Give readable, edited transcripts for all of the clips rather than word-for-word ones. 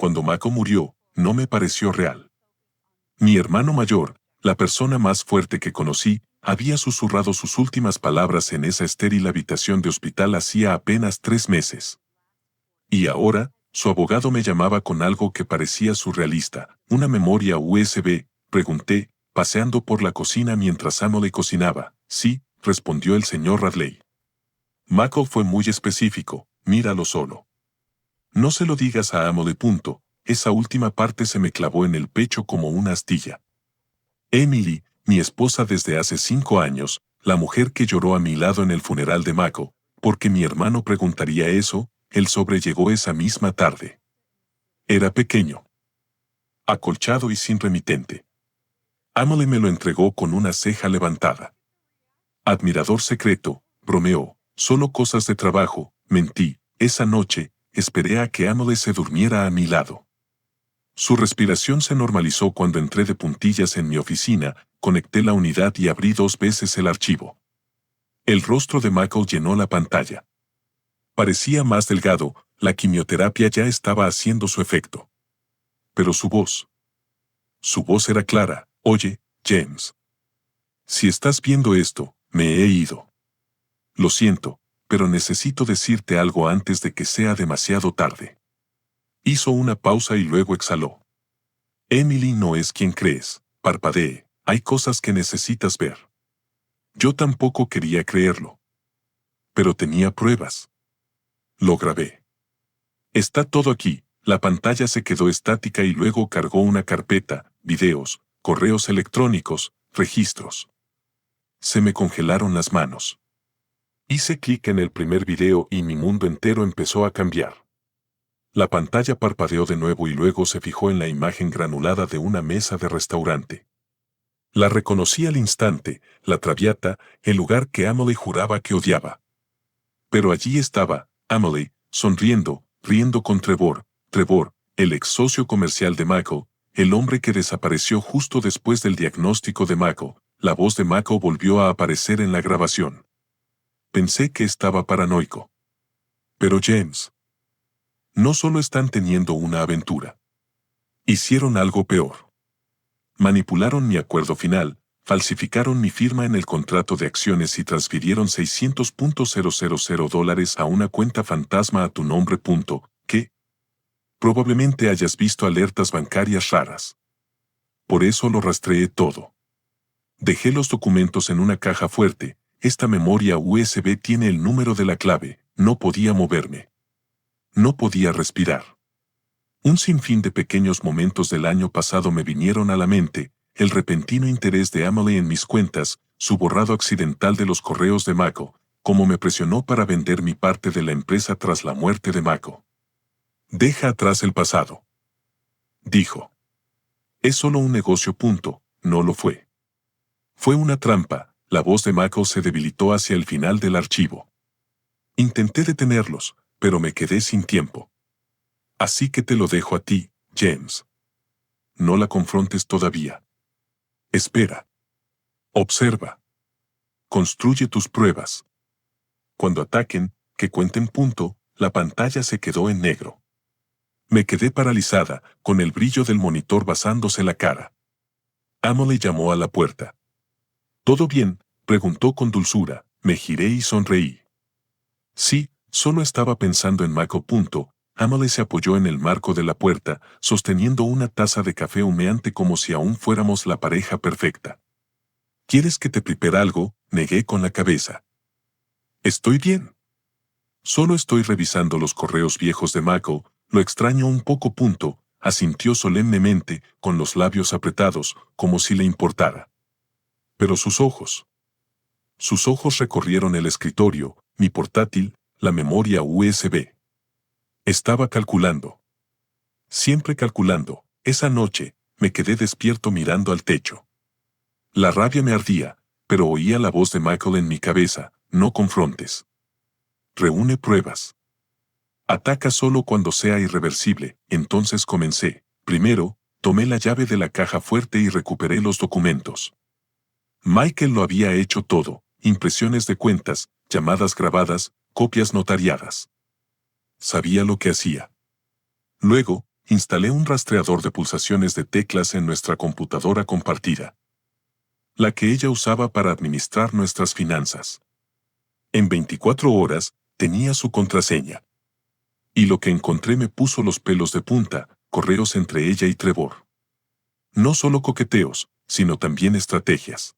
cuando Mako murió, no me pareció real. Mi hermano mayor, la persona más fuerte que conocí, había susurrado sus últimas palabras en esa estéril habitación de hospital hacía apenas 3 meses. Y ahora, su abogado me llamaba con algo que parecía surrealista, una memoria USB, pregunté, paseando por la cocina mientras Emily cocinaba. Sí, respondió el señor Radley. Mako fue muy específico, míralo solo. No se lo digas a Emily. Esa última parte se me clavó en el pecho como una astilla. Emily, mi esposa desde hace 5 años, la mujer que lloró a mi lado en el funeral de Mako, porque mi hermano preguntaría eso, el sobre llegó esa misma tarde. Era pequeño, acolchado y sin remitente. Emily me lo entregó con una ceja levantada. Admirador secreto, bromeó, solo cosas de trabajo, mentí, esa noche, esperé a que Emily se durmiera a mi lado. Su respiración se normalizó cuando entré de puntillas en mi oficina, conecté la unidad y abrí 2 veces el archivo. El rostro de Michael llenó la pantalla. Parecía más delgado, la quimioterapia ya estaba haciendo su efecto. Pero su voz era clara. Oye, James. Si estás viendo esto, me he ido. Lo siento, pero necesito decirte algo antes de que sea demasiado tarde. Hizo una pausa y luego exhaló. Emily no es quien crees, parpadeé, hay cosas que necesitas ver. Yo tampoco quería creerlo. Pero tenía pruebas. Lo grabé. Está todo aquí. La pantalla se quedó estática y luego cargó una carpeta, videos, correos electrónicos, registros. Se me congelaron las manos. Hice clic en el primer video y mi mundo entero empezó a cambiar. La pantalla parpadeó de nuevo y luego se fijó en la imagen granulada de una mesa de restaurante. La reconocí al instante, la Traviata, el lugar que Emily juraba que odiaba. Pero allí estaba, Emily, sonriendo, riendo con Trevor, el ex socio comercial de Mako, el hombre que desapareció justo después del diagnóstico de Mako. La voz de Mako volvió a aparecer en la grabación. Pensé que estaba paranoico. Pero James, no solo están teniendo una aventura. Hicieron algo peor. Manipularon mi acuerdo final, falsificaron mi firma en el contrato de acciones y transfirieron $600,000 a una cuenta fantasma a tu nombre. ¿Qué? Probablemente hayas visto alertas bancarias raras. Por eso lo rastreé todo. Dejé los documentos en una caja fuerte. Esta memoria USB tiene el número de la clave. No podía moverme. No podía respirar. Un sinfín de pequeños momentos del año pasado me vinieron a la mente, el repentino interés de Emily en mis cuentas, su borrado accidental de los correos de Mako, cómo me presionó para vender mi parte de la empresa tras la muerte de Mako. Deja atrás el pasado. Dijo. Es solo un negocio. No lo fue. Fue una trampa. La voz de Mako se debilitó hacia el final del archivo. Intenté detenerlos, pero me quedé sin tiempo. Así que te lo dejo a ti, James. No la confrontes todavía. Espera. Observa. Construye tus pruebas. Cuando ataquen, que cuenten. La pantalla se quedó en negro. Me quedé paralizada, con el brillo del monitor basándose la cara. Emily llamó a la puerta. ¿Todo bien?, preguntó con dulzura. Me giré y sonreí. Sí, solo estaba pensando en Mako. Emily se apoyó en el marco de la puerta, sosteniendo una taza de café humeante como si aún fuéramos la pareja perfecta. ¿Quieres que te prepare algo?, negué con la cabeza. Estoy bien. Solo estoy revisando los correos viejos de Mako, lo extraño un poco. Asintió solemnemente, con los labios apretados, como si le importara. Pero sus ojos recorrieron el escritorio, mi portátil, la memoria USB. Estaba calculando. Siempre calculando. Esa noche, me quedé despierto mirando al techo. La rabia me ardía, pero oía la voz de Michael en mi cabeza. No confrontes. Reúne pruebas. Ataca solo cuando sea irreversible. Entonces comencé. Primero, tomé la llave de la caja fuerte y recuperé los documentos. Michael lo había hecho todo: impresiones de cuentas, llamadas grabadas, copias notariadas. Sabía lo que hacía. Luego, instalé un rastreador de pulsaciones de teclas en nuestra computadora compartida, la que ella usaba para administrar nuestras finanzas. En 24 horas, tenía su contraseña. Y lo que encontré me puso los pelos de punta, correos entre ella y Trevor. No solo coqueteos, sino también estrategias.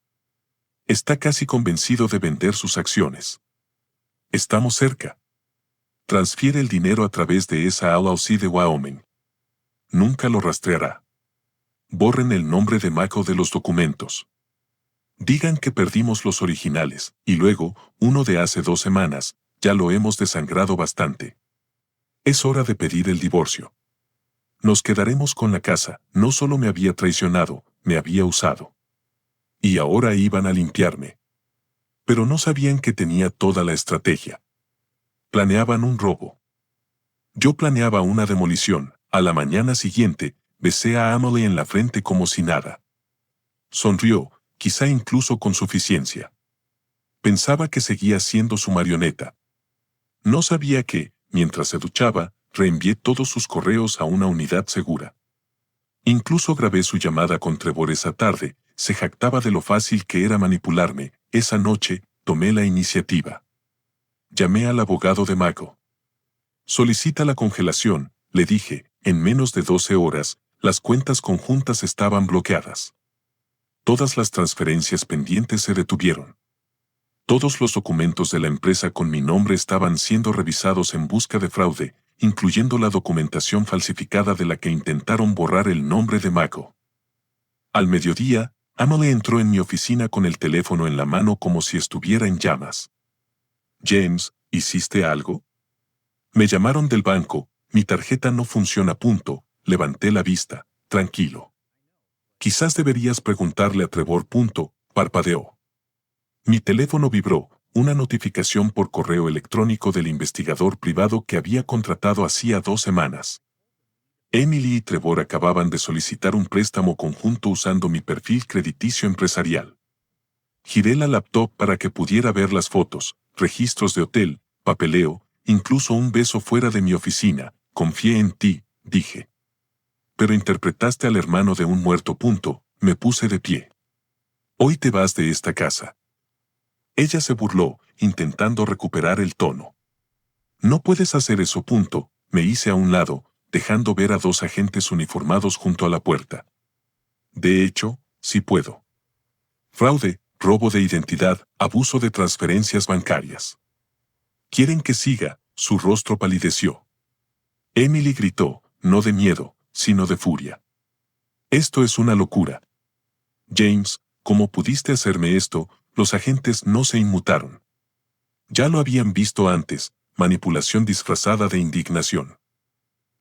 Está casi convencido de vender sus acciones. Estamos cerca. Transfiere el dinero a través de esa LLC de Wyoming. Nunca lo rastreará. Borren el nombre de Mako de los documentos. Digan que perdimos los originales, y luego, uno de hace 2 semanas, ya lo hemos desangrado bastante. Es hora de pedir el divorcio. Nos quedaremos con la casa, no solo me había traicionado, me había usado. Y ahora iban a limpiarme. Pero no sabían que tenía toda la estrategia. Planeaban un robo. Yo planeaba una demolición. A la mañana siguiente, besé a Emily en la frente como si nada. Sonrió, quizá incluso con suficiencia. Pensaba que seguía siendo su marioneta. No sabía que, mientras se duchaba, reenvié todos sus correos a una unidad segura. Incluso grabé su llamada con Trevor esa tarde, se jactaba de lo fácil que era manipularme. Esa noche, tomé la iniciativa. Llamé al abogado de Mako. Solicita la congelación, le dije, en menos de 12 horas, las cuentas conjuntas estaban bloqueadas. Todas las transferencias pendientes se detuvieron. Todos los documentos de la empresa con mi nombre estaban siendo revisados en busca de fraude, incluyendo la documentación falsificada de la que intentaron borrar el nombre de Mako. Al mediodía, Emily entró en mi oficina con el teléfono en la mano como si estuviera en llamas. James, ¿hiciste algo? Me llamaron del banco, mi tarjeta no funciona. Levanté la vista, tranquilo. Quizás deberías preguntarle a Trevor. Parpadeó. Mi teléfono vibró, una notificación por correo electrónico del investigador privado que había contratado hacía 2 semanas. Emily y Trevor acababan de solicitar un préstamo conjunto usando mi perfil crediticio empresarial. Giré la laptop para que pudiera ver las fotos, registros de hotel, papeleo, incluso un beso fuera de mi oficina. Confié en ti, dije. Pero interpretaste al hermano de un muerto. Me puse de pie. Hoy te vas de esta casa. Ella se burló, intentando recuperar el tono. No puedes hacer eso. Me hice a un lado, dejando ver a 2 agentes uniformados junto a la puerta. De hecho, sí puedo. Fraude, robo de identidad, abuso de transferencias bancarias. ¿Quieren que siga? Su rostro palideció. Emily gritó, no de miedo, sino de furia. Esto es una locura. James, ¿cómo pudiste hacerme esto? Los agentes no se inmutaron. Ya lo habían visto antes, manipulación disfrazada de indignación.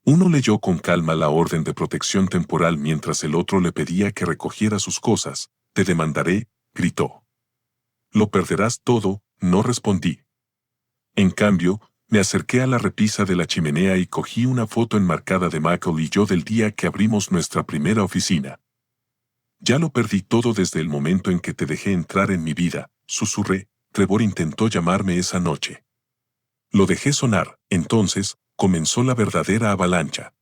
Uno leyó con calma la orden de protección temporal mientras el otro le pedía que recogiera sus cosas. Te demandaré, gritó. Lo perderás todo, no respondí. En cambio, me acerqué a la repisa de la chimenea y cogí una foto enmarcada de Michael y yo del día que abrimos nuestra primera oficina. Ya lo perdí todo desde el momento en que te dejé entrar en mi vida, susurré. Trevor intentó llamarme esa noche. Lo dejé sonar, entonces, comenzó la verdadera avalancha.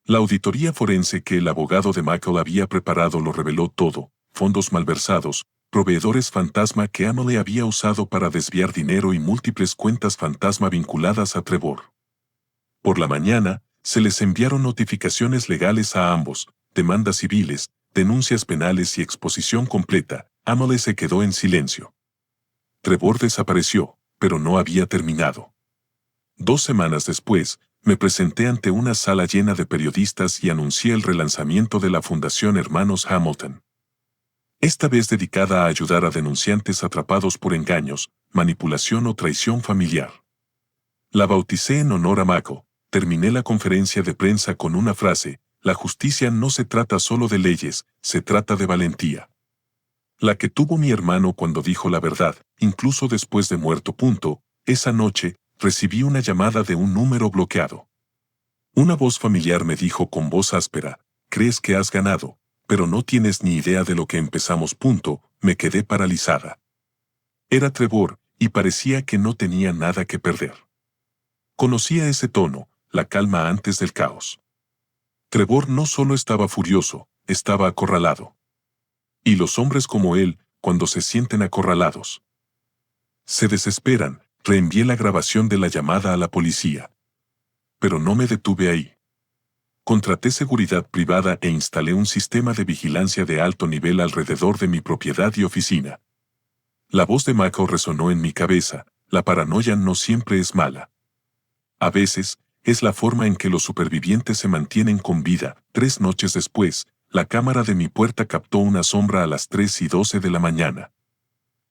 La auditoría forense que el abogado de Michael había preparado lo reveló todo, fondos malversados, proveedores fantasma que Emily había usado para desviar dinero y múltiples cuentas fantasma vinculadas a Trevor. Por la mañana, se les enviaron notificaciones legales a ambos, demandas civiles, denuncias penales y exposición completa. Emily se quedó en silencio. Trevor desapareció, pero no había terminado. 2 semanas después, me presenté ante una sala llena de periodistas y anuncié el relanzamiento de la Fundación Hermanos Hamilton. Esta vez dedicada a ayudar a denunciantes atrapados por engaños, manipulación o traición familiar. La bauticé en honor a Mako. Terminé la conferencia de prensa con una frase: la justicia no se trata solo de leyes, se trata de valentía. La que tuvo mi hermano cuando dijo la verdad, incluso después de muerto. Esa noche, recibí una llamada de un número bloqueado. Una voz familiar me dijo con voz áspera: crees que has ganado, pero no tienes ni idea de lo que empezamos. Me quedé paralizada. Era Trevor, y parecía que no tenía nada que perder. Conocía ese tono, la calma antes del caos. Trevor no solo estaba furioso, estaba acorralado. Y los hombres como él, cuando se sienten acorralados, se desesperan. Reenvié la grabación de la llamada a la policía. Pero no me detuve ahí. Contraté seguridad privada e instalé un sistema de vigilancia de alto nivel alrededor de mi propiedad y oficina. La voz de Michael resonó en mi cabeza: la paranoia no siempre es mala. A veces, es la forma en que los supervivientes se mantienen con vida. 3 noches después, la cámara de mi puerta captó una sombra a las 3:12 de la mañana.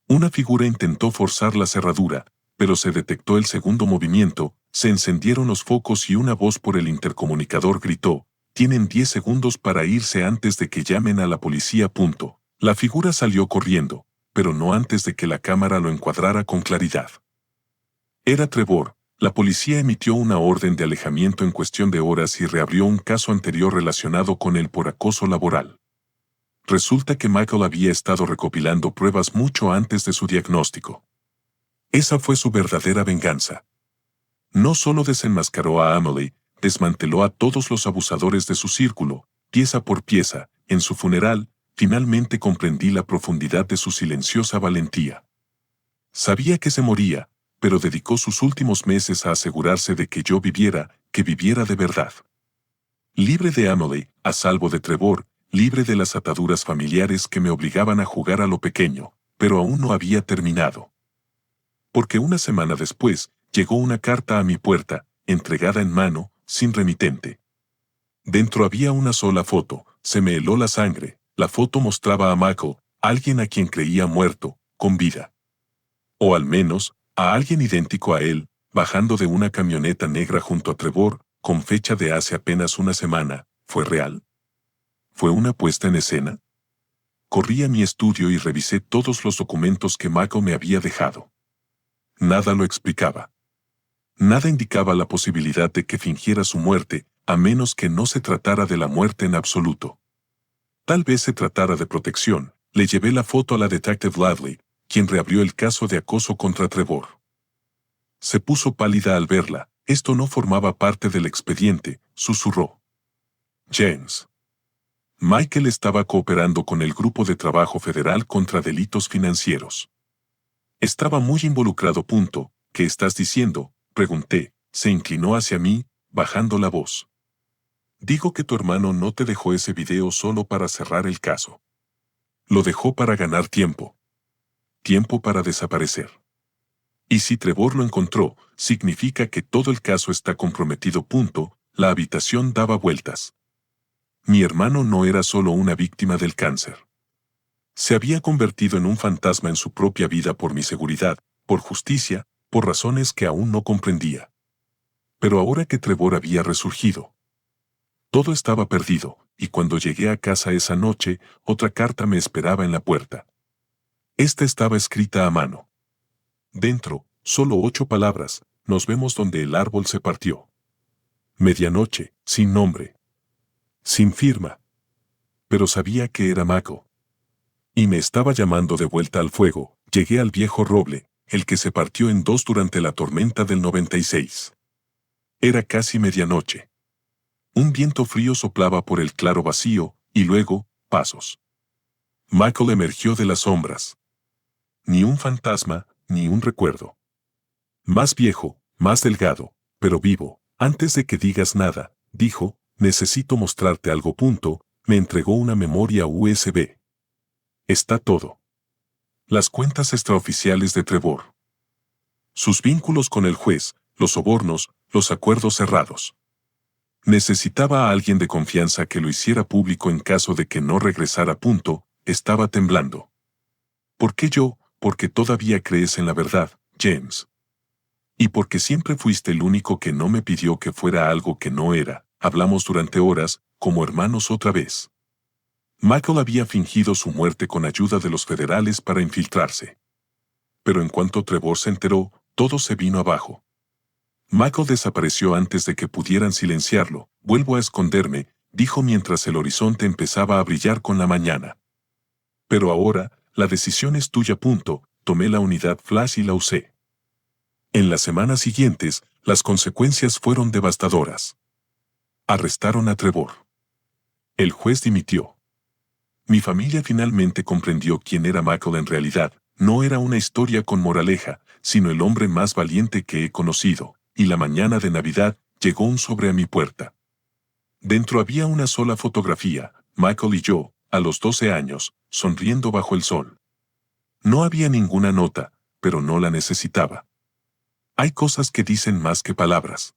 Una figura intentó forzar la cerradura, pero se detectó el segundo movimiento, se encendieron los focos y una voz por el intercomunicador gritó: «Tienen 10 segundos para irse antes de que llamen a la policía». La figura salió corriendo, pero no antes de que la cámara lo encuadrara con claridad. Era Trevor. La policía emitió una orden de alejamiento en cuestión de horas y reabrió un caso anterior relacionado con él por acoso laboral. Resulta que Michael había estado recopilando pruebas mucho antes de su diagnóstico. Esa fue su verdadera venganza. No solo desenmascaró a Amelie, desmanteló a todos los abusadores de su círculo, pieza por pieza. En su funeral, finalmente comprendí la profundidad de su silenciosa valentía. Sabía que se moría, pero dedicó sus últimos meses a asegurarse de que yo viviera, que viviera de verdad. Libre de Amelie, a salvo de Trevor, libre de las ataduras familiares que me obligaban a jugar a lo pequeño, pero aún no había terminado. Porque una semana después, llegó una carta a mi puerta, entregada en mano, sin remitente. Dentro había una sola foto. Se me heló la sangre. La foto mostraba a Michael, alguien a quien creía muerto, con vida. O al menos, a alguien idéntico a él, bajando de una camioneta negra junto a Trevor, con fecha de hace apenas una semana. ¿Fue real? ¿Fue una puesta en escena? Corrí a mi estudio y revisé todos los documentos que Michael me había dejado. Nada lo explicaba. Nada indicaba la posibilidad de que fingiera su muerte, a menos que no se tratara de la muerte en absoluto. Tal vez se tratara de protección. Le llevé la foto a la detective Ladley, quien reabrió el caso de acoso contra Trevor. Se puso pálida al verla. Esto no formaba parte del expediente, susurró. James. Michael estaba cooperando con el Grupo de Trabajo Federal contra Delitos Financieros. Estaba muy involucrado. ¿Qué estás diciendo?, pregunté. Se inclinó hacia mí, bajando la voz. Digo que tu hermano no te dejó ese video solo para cerrar el caso. Lo dejó para ganar tiempo. Tiempo para desaparecer. Y si Trevor lo encontró, significa que todo el caso está comprometido. La habitación daba vueltas. Mi hermano no era solo una víctima del cáncer. Se había convertido en un fantasma en su propia vida por mi seguridad, por justicia, por razones que aún no comprendía. Pero ahora que Trevor había resurgido, todo estaba perdido, y cuando llegué a casa esa noche, otra carta me esperaba en la puerta. Esta estaba escrita a mano. Dentro, solo 8 palabras: nos vemos donde el árbol se partió. Medianoche, sin nombre. Sin firma. Pero sabía que era Michael. Y me estaba llamando de vuelta al fuego. Llegué al viejo roble, el que se partió en 2 durante la tormenta del 96. Era casi medianoche. Un viento frío soplaba por el claro vacío, y luego, pasos. Michael emergió de las sombras. Ni un fantasma, ni un recuerdo. Más viejo, más delgado, pero vivo. Antes de que digas nada, dijo, necesito mostrarte algo. Me entregó una memoria USB. Está todo. Las cuentas extraoficiales de Trevor. Sus vínculos con el juez, los sobornos, los acuerdos cerrados. Necesitaba a alguien de confianza que lo hiciera público en caso de que no regresara. Estaba temblando. ¿Por qué yo? Porque todavía crees en la verdad, James. Y porque siempre fuiste el único que no me pidió que fuera algo que no era. Hablamos durante horas, como hermanos otra vez. Michael había fingido su muerte con ayuda de los federales para infiltrarse. Pero en cuanto Trevor se enteró, todo se vino abajo. Michael desapareció antes de que pudieran silenciarlo. Vuelvo a esconderme, dijo mientras el horizonte empezaba a brillar con la mañana. Pero ahora, la decisión es tuya. Tomé la unidad flash y la usé. En las semanas siguientes, las consecuencias fueron devastadoras. Arrestaron a Trevor. El juez dimitió. Mi familia finalmente comprendió quién era Michael en realidad. No era una historia con moraleja, sino el hombre más valiente que he conocido. Y la mañana de Navidad llegó un sobre a mi puerta. Dentro había una sola fotografía, Michael y yo, a los 12 años, sonriendo bajo el sol. No había ninguna nota, pero no la necesitaba. Hay cosas que dicen más que palabras.